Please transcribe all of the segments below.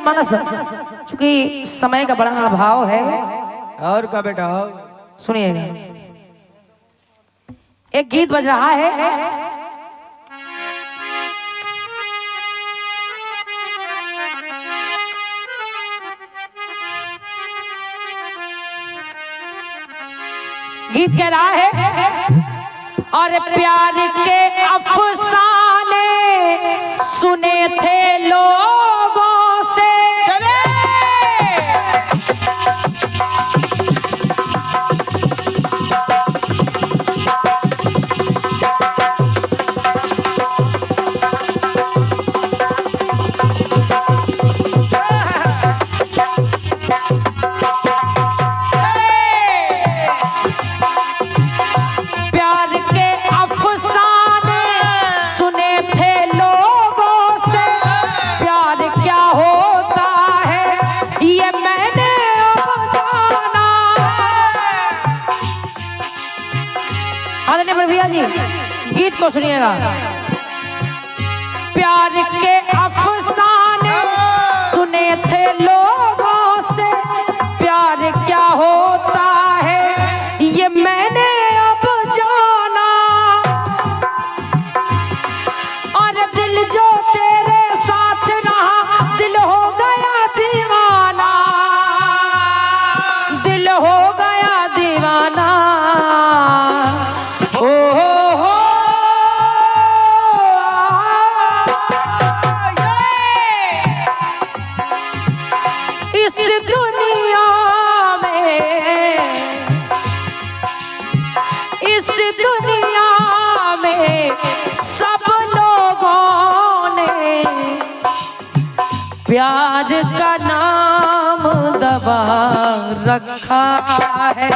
जनमानस, चूंकि समय का बड़ा अभाव है। और का बेटा हो सुनिएगा, एक गीत बज रहा है। गीत कह रहा है, और प्यार के अफसाने सुने थे लोगों से, गीत को सुनिएगा। प्यार के अफसाने सुने थे लोगों से, प्यार क्या होता है ये मैंने अब जाना, और दिल जो तेरे साथ रहा दिल हो गया दीवाना, दिल हो गया दीवाना। सब लोगों ने प्यार का नाम दबा रखा है।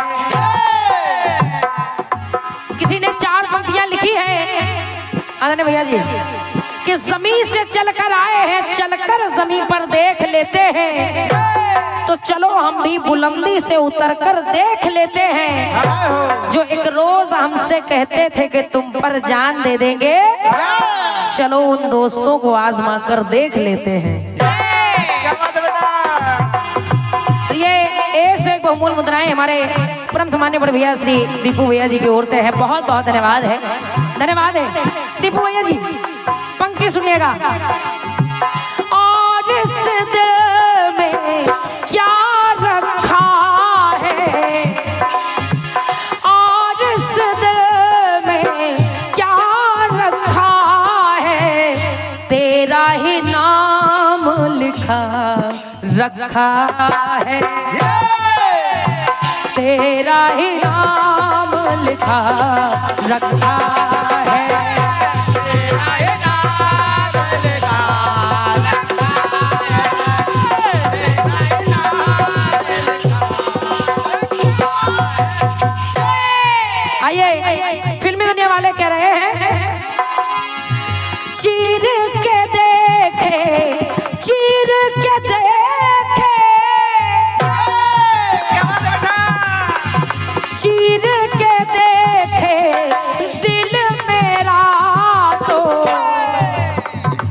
किसी ने 4 पंक्तियां लिखी है आदरणीय भैया जी, कि जमीन से चलकर आए हैं, चलकर जमीन पर देख लेते हैं, तो चलो हम भी बुलंदी से उतरकर देख लेते हैं। जो एक रोज हमसे कहते थे कि तुम पर जान दे देंगे, चलो उन दोस्तों को आजमा कर देख लेते हैं। ये एक से एक बहुमूल मुद्राएं हमारे परम सम्मान्य बड़े भैया श्री दीपू भैया जी की ओर से है। बहुत बहुत धन्यवाद है, धन्यवाद है दीपू भैया जी। पंक्ति सुनिएगा, और इस दिल में क्या रखा है, और इस दिल में क्या रखा है, तेरा ही नाम लिखा रखा है, तेरा ही नाम लिखा रखा है, तेरा ही नाम लिखा रखा है। आइए, फिल्मी दुनिया वाले कह रहे हैं, चीर के देखे, चीर के देखे, चीर के देखे दिल मेरा, तो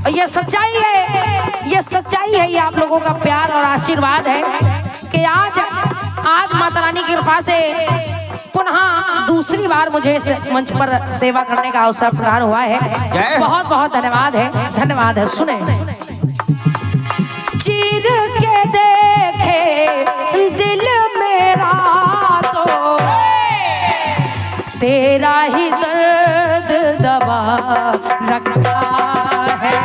ये सच्चाई है, ये सच्चाई है, ये आप लोगों का प्यार और आशीर्वाद है कि आज माता रानी की कृपा से पुनः दूसरी बार मुझे इस मंच पर सेवा करने का अवसर प्रदान हुआ है। बहुत बहुत धन्यवाद है, धन्यवाद है। सुने, चीर के देखे दिल मेरा, तो तेरा ही दर्द दबा रखा है,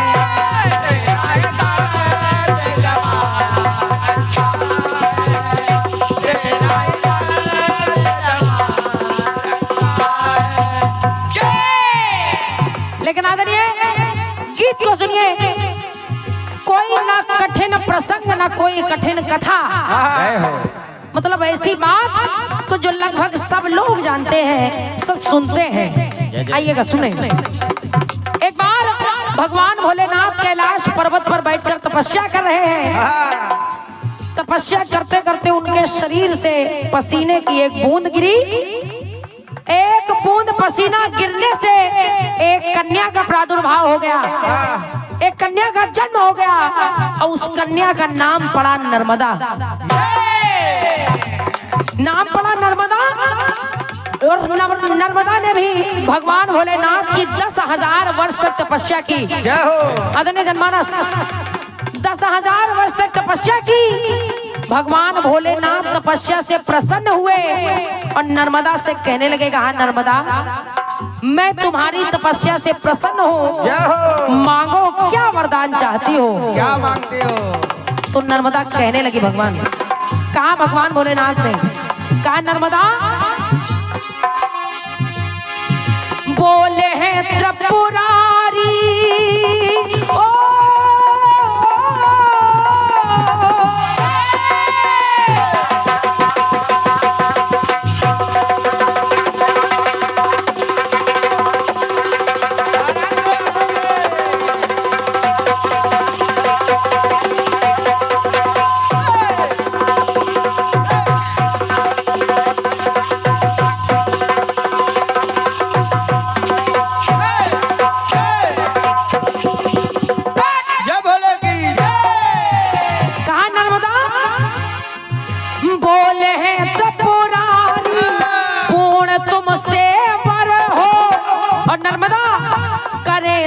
लेकिन आदरणीय गीत को सुनिए, कोई ना कठिन प्रसंग ना कोई कठिन कथा, मतलब ऐसी बात को जो लगभग सब लोग जानते हैं, सब सुनते हैं। आइएगा सुने। एक बार भगवान भोलेनाथ कैलाश पर्वत पर बैठकर तपस्या कर रहे हैं। तपस्या करते करते उनके शरीर से पसीने की एक बूंद गिरी। एक बूंद पसीना गिरने से एक कन्या का प्रादुर्भाव हो गया। एक कन्या का जन्म हो गया और उस कन्या का नाम पड़ा नर्मदा। नाम पड़ा नर्मदा। और नर्मदा ने भी भगवान भोलेनाथ की 10,000 वर्ष तक तपस्या की। जय हो आदरणीय जनमानस, 10,000 वर्ष तक तपस्या की। भगवान भोलेनाथ तपस्या से प्रसन्न हुए और नर्मदा से कहने लगे, कहा नर्मदा मैं तुम्हारी तपस्या से प्रसन्न हूँ, मांगो क्या वरदान चाहती हो, क्या मांगते हो। तो नर्मदा कहने लगी भगवान, कहा भगवान भोलेनाथ ने कहा नर्मदा बोले हैं त्रिपुरारी ओ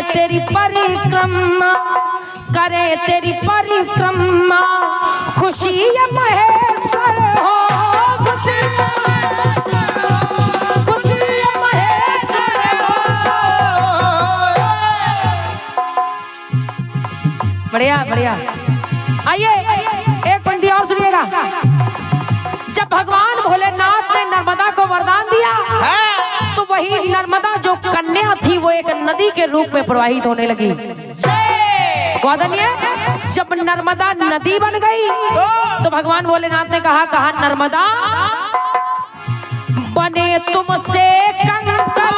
तेरी परिक्रमा करे तेरी परिक्रमा खुशी महेश्वर हो, खुशी महेश्वर हो। बढ़िया बढ़िया। आइए एक पंक्ति और सुनिएगा। जब भगवान भोलेनाथ ने नर्मदा को वरदान दिया तो वही नर्मदा जो कन्या थी वो एक नदी के रूप में प्रवाहित होने लगी। जब नर्मदा नदी बन गई तो भगवान भोलेनाथ ने कहा नर्मदा बने तुमसे कंकर,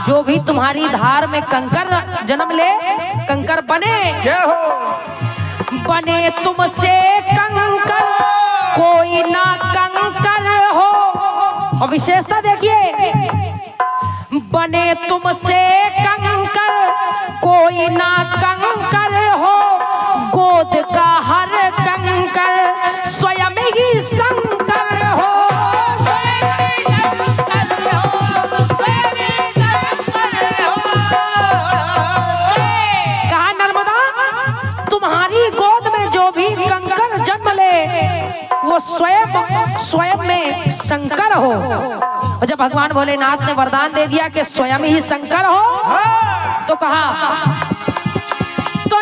जो भी तुम्हारी धार में कंकर जन्म ले कंकर बने तुमसे कंकर, कोई ना कंकर हो। और विशेषता देखिए, बने तुमसे कंकर कोई ना कंकर हो, गोद का हर कंकर स्वयं ही शंकर हो। कहा नर्मदा तुम्हारी गोद में जो भी कंकर जन्म ले वो स्वयं में शंकर हो। और जब भगवान भोलेनाथ ने वरदान दे दिया कि स्वयं ही शंकर हो तो कहा तो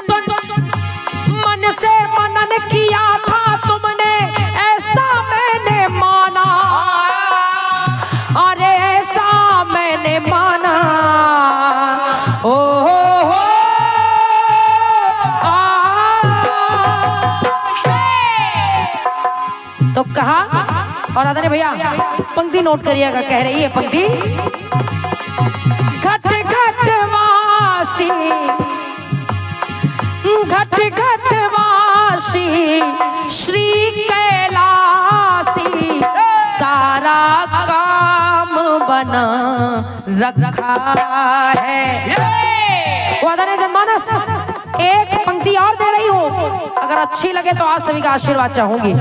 मन से मनन किया था तुमने ऐसा मैंने माना, अरे ऐसा मैंने माना ओ तो कहा। और आदरणीय भैया पंक्ति नोट करिएगा, कह रही है पंक्ति, घट घट वासी घट घट वासी श्री कैलासी सारा काम बना रखा है। आदरणीय जनमानस एक पंक्ति और दे रही हूँ, अगर अच्छी लगे तो आप सभी का आशीर्वाद चाहूंगी।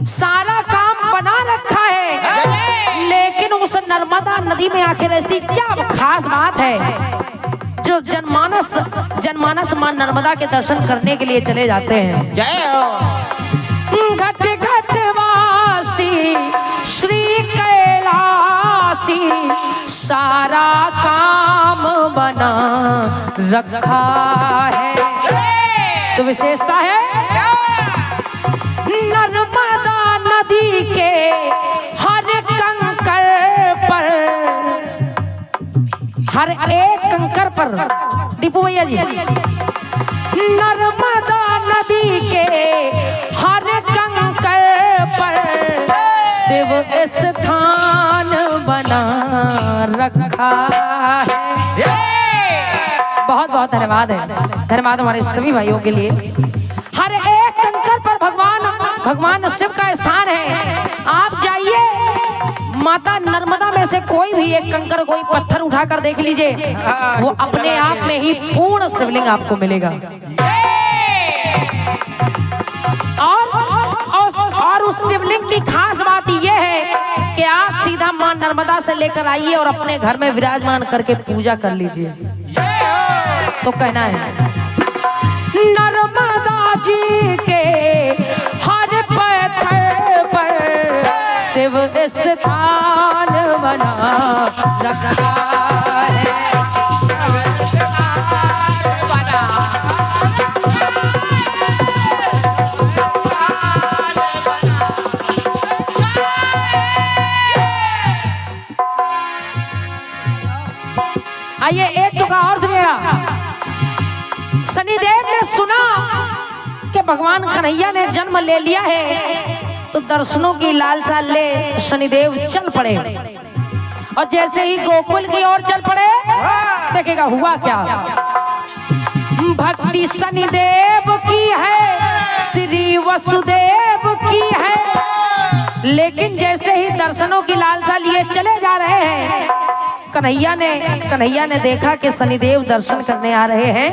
सारा काम बना रखा है, लेकिन उस नर्मदा नदी में आखिर ऐसी क्या खास बात है जो जनमानस मां नर्मदा के दर्शन करने के लिए चले जाते हैं। घट घट वासी श्री कैलासी सारा काम बना रखा है। तो विशेषता है नर्मदा नदी के हर कंकर पर, हर एक कंकर पर दीपू भैया जी, नर्मदा नदी के हर कंकर पर शिव स्थान बना रखा है। बहुत बहुत धन्यवाद है, धन्यवाद हमारे सभी भाइयों के लिए। हर एक कंकर पर भगवान शिव का स्थान है। आप जाइए माता नर्मदा में में से कोई भी एक कंकर कोई पत्थर उठाकर देख लीजिए, वो अपने आप में ही पूर्ण शिवलिंग आपको मिलेगा। और उस शिवलिंग की खास बात यह है कि आप सीधा मां नर्मदा से लेकर आइए और अपने घर में विराजमान करके पूजा कर लीजिए। तो कहना है नर्मदा जी के हर पत्थर पर शिव स्थान बना रखा है। आइए एक टुकड़ा और सुनिएगा। शनिदेव ने सुना कि भगवान कन्हैया ने जन्म ले लिया है, तो दर्शनों की लालसा ले शनिदेव चल पड़े। और जैसे ही गोकुल की ओर चल पड़े, देखेगा हुआ क्या। भक्ति शनिदेव की है, श्री वसुदेव की है, लेकिन जैसे ही दर्शनों की लालसा लिए चले जा रहे हैं, कन्हैया ने देखा कि शनिदेव दर्शन करने आ रहे हैं,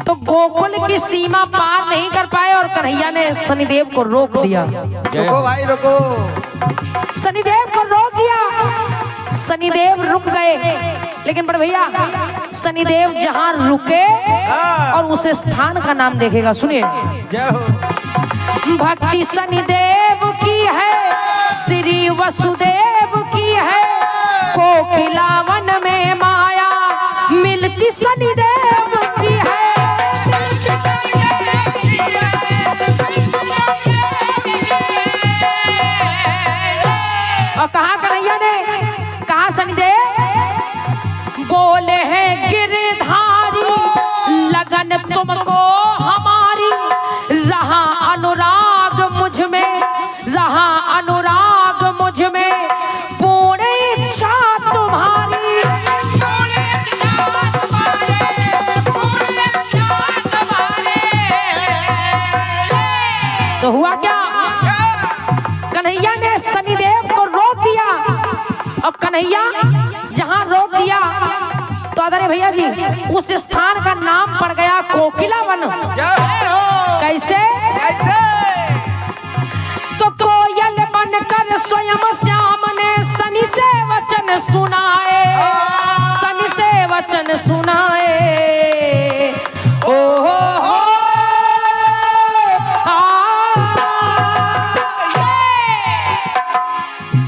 तो गोकुल की सीमा पार नहीं कर पाए और कन्हैया ने शनिदेव को रोक दिया। रुको भाई रुको। शनिदेव को रोक दिया। शनिदेव रुक गए, लेकिन बड़े भैया शनिदेव जहां रुके और उस स्थान का नाम देखेगा। सुनिए, भक्ति शनिदेव की है, श्री वसुदेव की है, कोकिला वन में माया मिलती शनिदेव की है। और कहा कन्हैया ने, कहा शनिदेव, बोले हैं गिरधारी लगन तुमको हमारी, रहा अनुराग मुझ में, रहा अनुराग मुझ में, पूर्ण इच्छा तुम्हारी। तो हुआ क्या, कन्हैया ने शनिदेव को रोक दिया। और कन्हैया जहां रोक दिया, तो आदरणीय भैया जी उस स्थान का नाम पड़ गया कोकिला वन। कैसे? तो कोयल बनकर स्वयं श्याम ने शनि से वचन सुनाए, शनि से वचन सुनाए। ओ हो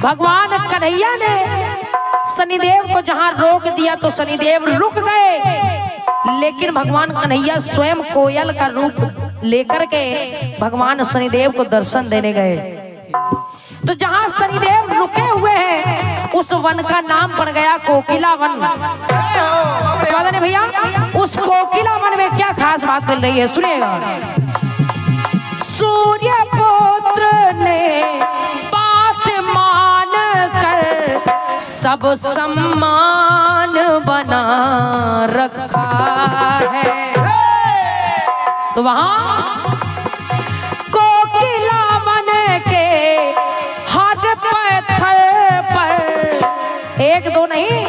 भगवान कन्हैया ने शनिदेव को जहां रोक दिया तो शनिदेव रुक गए, लेकिन भगवान कन्हैया स्वयं कोयल का रूप लेकर के भगवान शनिदेव को दर्शन देने गए। तो जहां शनिदेव रुके हुए हैं उस वन का नाम पड़ गया कोकिला वन। तो भैया उस कोकिला वन में क्या खास बात मिल रही है, सुनिएगा। सूर्य पुत्र ने बात मान कर सब सम्मान बना रखा है। तो वहां कोकिला वन के हर पत्थर पर, एक दो नहीं,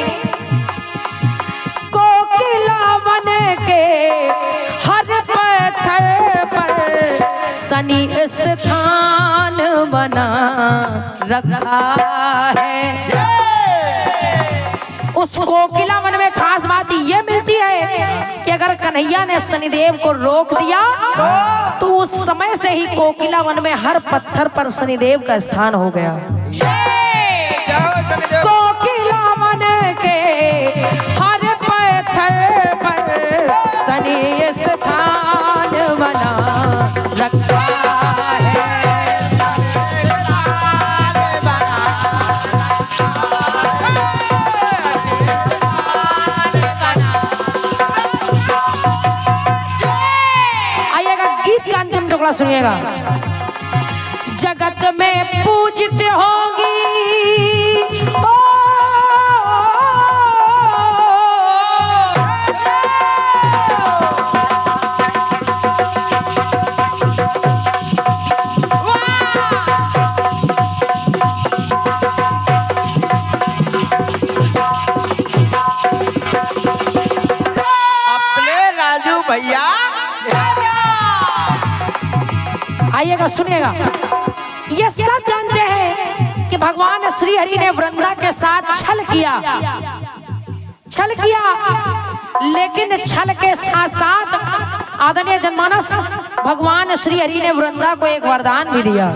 कोकिला वन के हर पत्थर पर शनि स्थान बना रखा है। उस कोकिला वन में खास बात ये मिलती है कि अगर कन्हैया ने शनिदेव को रोक दिया तो उस समय से ही कोकिला वन में हर पत्थर पर शनिदेव का स्थान हो गया। कोकिला वन के हर पत्थर पर शनि स्थान बना रखा है। टुकड़ा सुनिएगा। जगत में पूजित होंगी ओ आइएगा सुनिएगा। ये सब जानते हैं कि भगवान श्री हरि ने वृंदा के साथ छल किया, लेकिन छल के साथ साथ आदरणीय जनमानस भगवान श्री हरि ने वृंदा को एक वरदान भी दिया।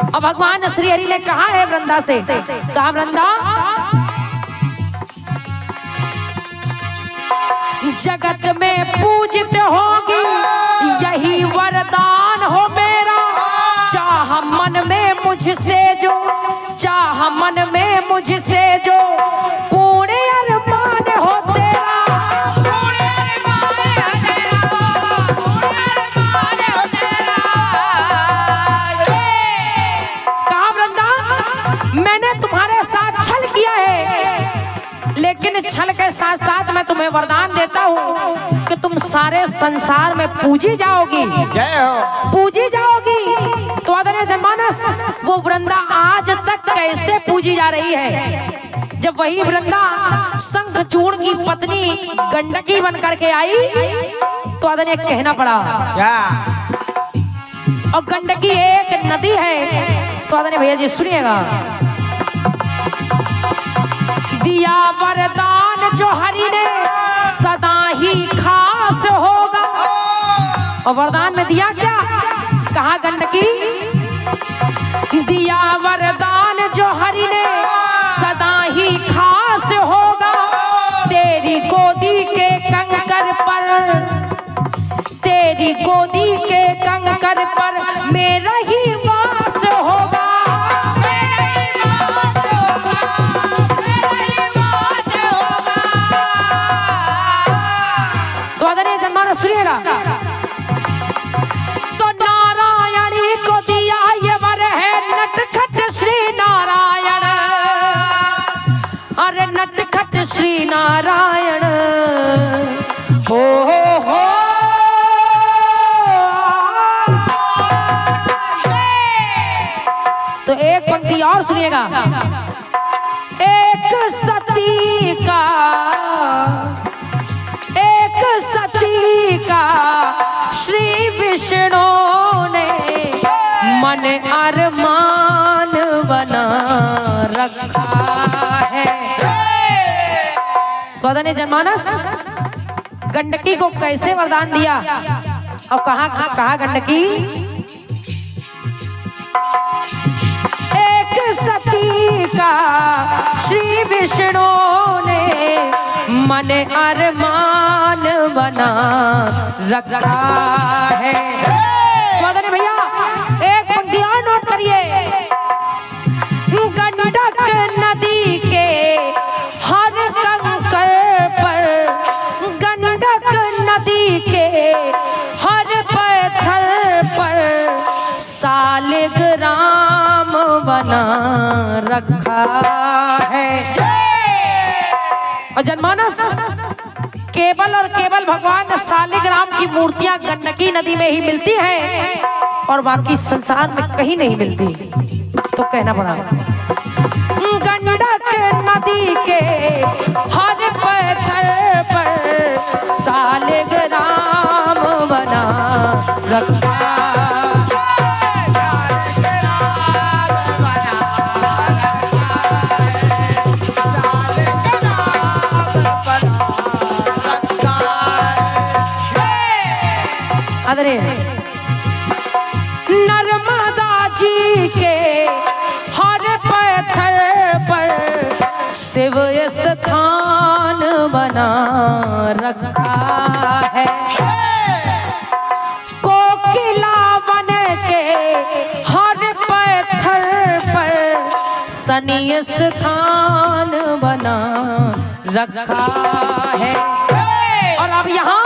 और भगवान श्री हरि ने कहा है वृंदा से, कहा वृंदा जगत में पूजित होगी यही वरदान हो मेरा, चाह मन में मुझसे जो, चाह मन में मुझसे जो पूर्ण अरमान हो तेरा, पूर्ण अरमान हो तेरा। कहा वृंदा मैंने तुम्हारे साथ छल किया है, लेकिन छल के साथ साथ मैं तुम्हें वरदान देता हूँ कि तुम सारे संसार में पूजी जाओगी, पूजी जाओगी। तो आदरणीय जनमानस वो वृंदा आज तक कैसे पूजी जा रही है? जब वही वृंदा शंखचूड़ की पत्नी गंडकी बन करके आई तो आदरणीय कहना पड़ा क्या? और गंडकी एक नदी है। तो आदरणीय भैया जी सुनिएगा, दिया वरदान जो हरि ने सदा ही खास होगा। और वरदान में दिया क्या? कहा गंडकी दिया वरदान जो हरि ने सदा ही खास होगा, तेरी गोदी के कंकर पर, तेरी गोदी के कंकर पर मेरा ही वास होगा। सुनिएगा, तो नारायणी को दिया ये वर है नटखट श्री नारायण, अरे नटखट श्री नारायण हो। तो एक पंक्ति और सुनिएगा, एक सती का, एक सती का श्री विष्णु ने मन अरमान बना रखा है। आदरणीय जनमानस गंडकी को कैसे वरदान दिया और कहा गंडकी एक सती का श्री विष्णु ने मन अरमान बना रखा है। तो भैया एक पंक्ति और नोट करिए, गंडक नदी के हर कंकर पर, गंडक नदी के हर पत्थर पर सालिग्राम बना रखा है। और जनमानस केवल और केवल भगवान सालिग्राम की मूर्तियां गंडकी नदी में ही मिलती हैं और बाकी संसार में कहीं नहीं मिलती। तो कहना पड़ा गंडक नदी के हर पत्थर पर सालिग्राम बना रखा। अरे नर्मदा जी के हर पत्थर पर शिव स्थान बना रखा है। कोकिला बन के हर पत्थर पर शनि स्थान बना रखा है। और अब यहाँ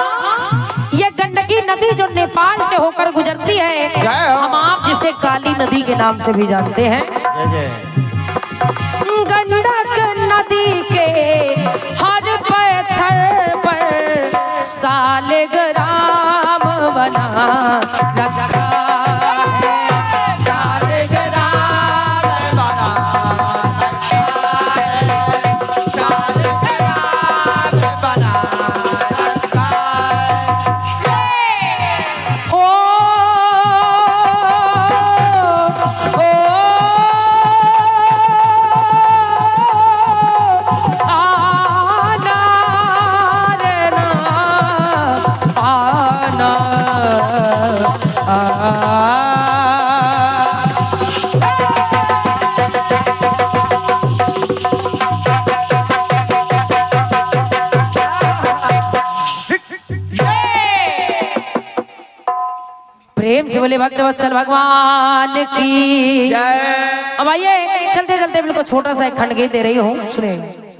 ये गंडकी नदी जो नेपाल से होकर गुजरती है, हम आप जिसे काली नदी के नाम से भी जानते हैं, गंडक नदी के हर पत्थर पर सालिग्राम बना रखा है, सालिग्राम बना रखा है, सालिग्राम बना रखा है। ओ प्रेम से बोले भक्तवत्सल भगवान की जय। अब आइए चलते चलते बिल्कुल छोटा सा एक खंड गीत दे रही हूँ, सुनिए।